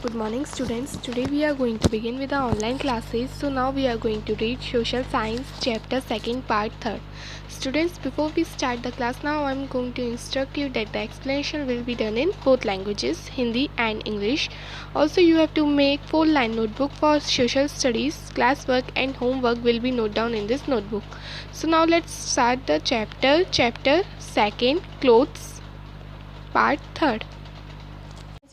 Good morning students. Today we are going to begin with our online classes. So now we are going to read Social Science chapter 2nd part 3rd. Students, before we start the class now, I am going to instruct you that the explanation will be done in both languages, Hindi and English. Also you have to make 4-line notebook for social studies. Classwork and homework will be noted down in this notebook. So now let's start the chapter 2nd, clothes, part 3rd.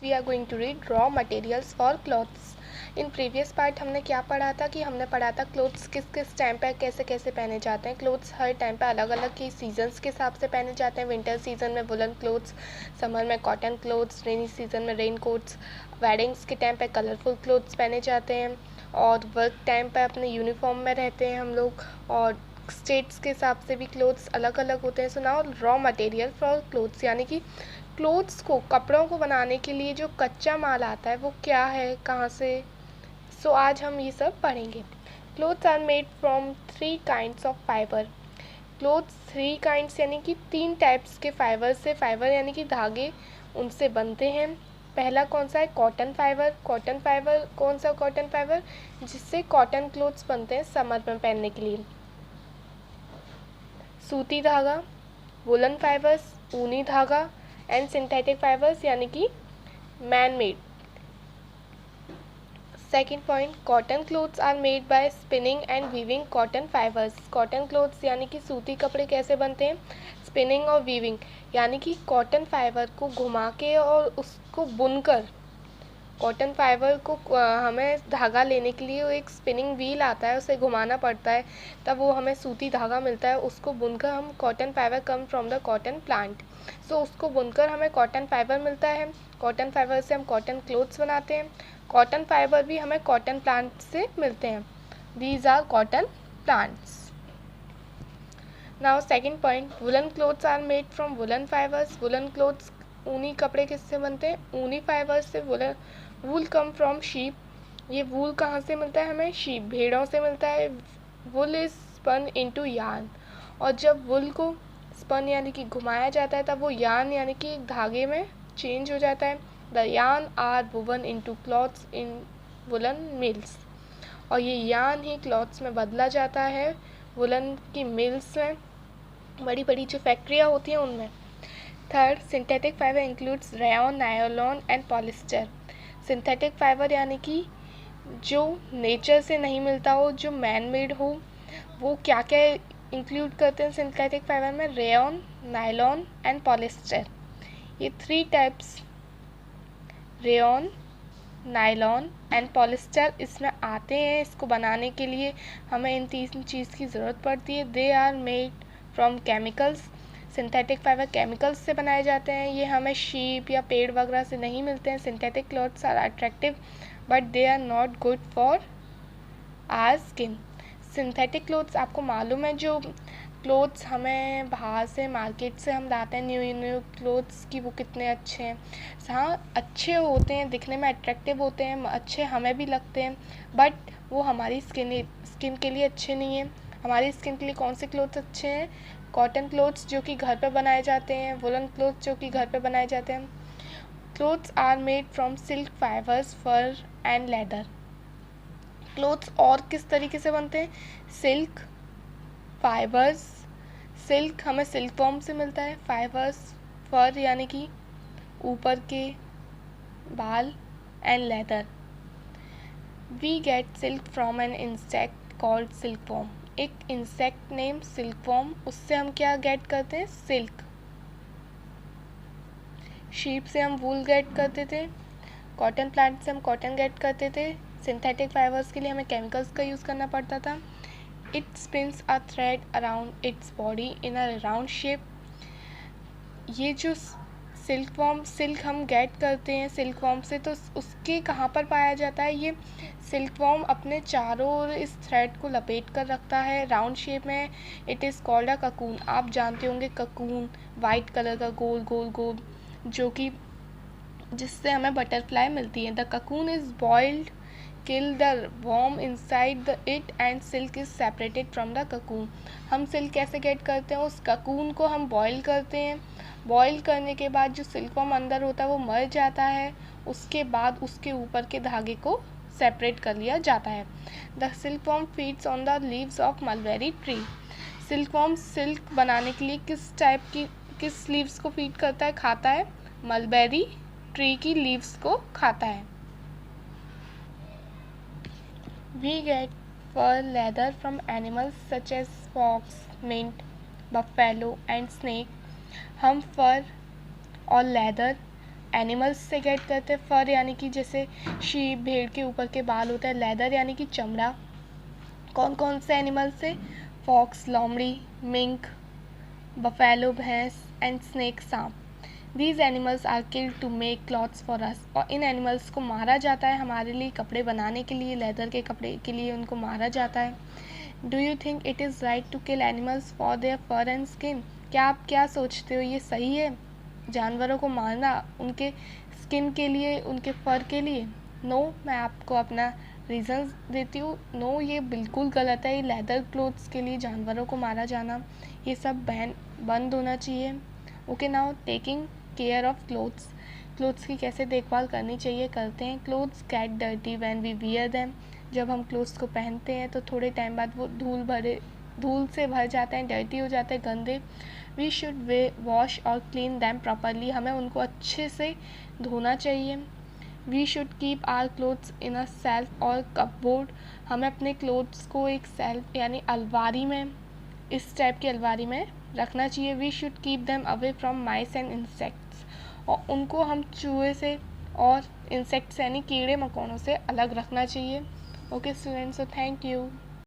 We are going to read raw materials for clothes. In previous part हमने क्या पढ़ा था कि हमने पढ़ा था clothes किस किस टाइम पे कैसे कैसे पहने जाते हैं. क्लोथ्स हर टाइम पे अलग अलग की सीजन्स के हिसाब से पहने जाते हैं. विंटर सीजन में वुलन क्लोथ्स, समर में कॉटन क्लोथ्स, रेनी सीजन में रेन कोट्स, वेडिंग्स के टाइम पे कलरफुल क्लोथ्स पहने जाते हैं और वर्क टाइम पे अपने यूनिफॉर्म में रहते हैं हम लोग. और स्टेट्स के हिसाब से भी क्लोथ्स अलग अलग होते हैं. So now raw material for clothes यानी कि क्लोथ्स को, कपड़ों को बनाने के लिए जो कच्चा माल आता है वो क्या है, कहाँ से. सो आज हम ये सब पढ़ेंगे. Clothes are made from 3 kinds of fibre. Clothes 3 kinds यानी कि 3 टाइप्स के फाइबर से, फाइबर यानी कि धागे, उनसे बनते हैं. पहला कौन सा है? Cotton fibre. कॉटन फाइबर कौन सा? कॉटन फाइबर जिससे कॉटन क्लोथ्स बनते हैं समर में पहनने के लिए. सूती धागा, वुलन फाइबर्स, ऊनी धागा एंड सिंथेटिक फाइबर्स यानी कि man made. Second point, cotton clothes are made by spinning and weaving cotton fibres. Cotton clothes यानी कि सूती कपड़े कैसे बनते हैं? स्पिनिंग और वीविंग यानी कि कॉटन फाइबर को घुमा के और उसको बुनकर. कॉटन फाइबर को हमें धागा लेने के लिए एक स्पिनिंग व्हील आता है, उसे घुमाना पड़ता है, तब वो हमें सूती धागा मिलता है. उसको बुनकर हम cotton fibre come from the cotton plant. So उसको बुनकर हमें कॉटन फाइबर मिलता है. कॉटन फाइबर से हम कॉटन क्लोथ्स बनाते हैं. कॉटन फाइबर भी हमें कॉटन प्लांट से मिलते हैं. These are cotton plants. Now second point, woollen clothes are made from woollen fibres. Woollen clothes, ऊनी कपड़े किससे बनते हैं? ऊनी फाइबर से. Woollen wool come from sheep. ये वूल कहाँ से मिलता है हमें? शीप, भेड़ों से मिलता है. Wool is spun into yarn. और जब वुल को स्पन यानी कि घुमाया जाता है तब वो यार्न यानी कि एक धागे में चेंज हो जाता है. The yarn are woven into clothes in woollen mills. और ये यार्न ही क्लॉथ्स में बदला जाता है वुलन की मिल्स में, बड़ी बड़ी जो फैक्ट्रियाँ होती हैं उनमें. Third, synthetic fibre includes rayon, nylon and polyester. Synthetic fibre यानी कि जो नेचर से नहीं मिलता हो, जो मैन मेड हो, वो क्या क्या इंक्लूड करते हैं सिंथेटिक फाइबर में? Rayon, nylon and polyester. ये 3 types, rayon, nylon and polyester, इसमें आते हैं. इसको बनाने के लिए हमें इन 3 चीज़ की ज़रूरत पड़ती है. They are made from chemicals. Synthetic fibre chemicals से बनाए जाते हैं. ये हमें शीप या पेड़ वगैरह से नहीं मिलते हैं. Synthetic clothes are attractive but they are not good for our skin. Synthetic clothes, आपको मालूम है जो क्लोथ्स हमें बाहर से मार्केट से हम लाते हैं न्यू क्लोथ्स की, वो कितने अच्छे हैं. हाँ, अच्छे होते हैं, दिखने में अट्रैक्टिव होते हैं, अच्छे हमें भी लगते हैं, बट वो हमारी स्किन के लिए अच्छे नहीं हैं. हमारी स्किन के लिए कौन से क्लोथ्स अच्छे हैं? कॉटन क्लोथ्स जो कि घर पे बनाए जाते हैं, वुलन क्लोथ्स जो कि घर पे बनाए जाते हैं. Clothes are made from silk fibres, fur and leather. Clothes और किस तरीके से बनते हैं? Silk fibres. सिल्क हमें सिल्क वॉर्म से मिलता है. फाइबर्स, फर यानी कि ऊपर के बाल, and leather. We get silk from an insect called silk worm. एक इंसेक्ट नेम सिल्क वॉर्म, उससे हम क्या गेट करते हैं? सिल्क. शीप से हम वूल गेट करते थे. कॉटन प्लांट से हम कॉटन गेट करते थे. सिंथेटिक फाइबर्स के लिए हमें केमिकल्स का यूज़ करना पड़ता था. It spins a thread around its body in a round shape. ये जो सिल्क वॉर्म, सिल्क हम गेट करते हैं सिल्क वॉर्म से, तो उसके कहाँ पर पाया जाता है? ये सिल्क वॉर्म अपने चारों ओर इस थ्रेड को लपेट कर रखता है राउंड शेप में. It is called a cocoon. आप जानते होंगे ककून, वाइट कलर का गोल गोल गोल, जो कि जिससे हमें बटरफ्लाई मिलती है. The cocoon is boiled, kill the worm inside the it and silk is separated from the cocoon. हम सिल्क कैसे गेट करते हैं? उस ककून को हम बॉयल करते हैं. बॉईल करने के बाद जो सिल्क वॉर्म अंदर होता है वो मर जाता है. उसके बाद उसके ऊपर के धागे को सेपरेट कर लिया जाता है। The silkworm feeds on the leaves of mulberry tree. Silkworm silk बनाने के लिए किस लीव्स को फीड करता है, खाता है? मलबेरी ट्री की लीव्स को खाता है। We get fur leather from animals such as fox, mink, buffalo and snake। हम फर और लेदर एनिमल्स से गेट करते हैं। फर यानी कि जैसे शीप, भेड़ के ऊपर के बाल होता है। लेदर यानी कि चमड़ा। कौन कौन से एनिमल से? फॉक्स लोमड़ी, मिंक, बफेलो भैंस एंड स्नेक सांप। These animals are killed to make clothes for us. और इन एनिमल्स को मारा जाता है हमारे लिए कपड़े बनाने के लिए, लेदर के कपड़े के लिए उनको मारा जाता है। Do you think it is right to kill animals for their fur and skin? क्या आप क्या सोचते हो, ये सही है जानवरों को मारना उनके स्किन के लिए, उनके फर के लिए? नो, मैं आपको अपना रीज़न्स देती हूँ। नो, ये बिल्कुल गलत है। ये लेदर क्लोथ्स के लिए जानवरों को मारा जाना, ये सब बंद होना चाहिए। Okay, now taking care of clothes की कैसे देखभाल करनी चाहिए, करते हैं। Clothes get dirty when we wear them. जब हम क्लोथ्स को पहनते हैं तो थोड़े टाइम बाद वो धूल से भर जाते हैं, डर्टी हो जाते हैं, गंदे। वी शुड वॉश और क्लीन दैम प्रॉपरली। हमें उनको अच्छे से धोना चाहिए। We should keep our clothes in a shelf और कपबोर्ड। हमें अपने क्लोथ्स को एक सेल्फ यानी अलमारी में, इस टाइप की अलमारी में रखना चाहिए। We should keep them away from mice and insects. और उनको हम चूहे से और इंसेक्ट्स यानी कीड़े मकोड़ों से अलग रखना चाहिए। Okay students, so thank you.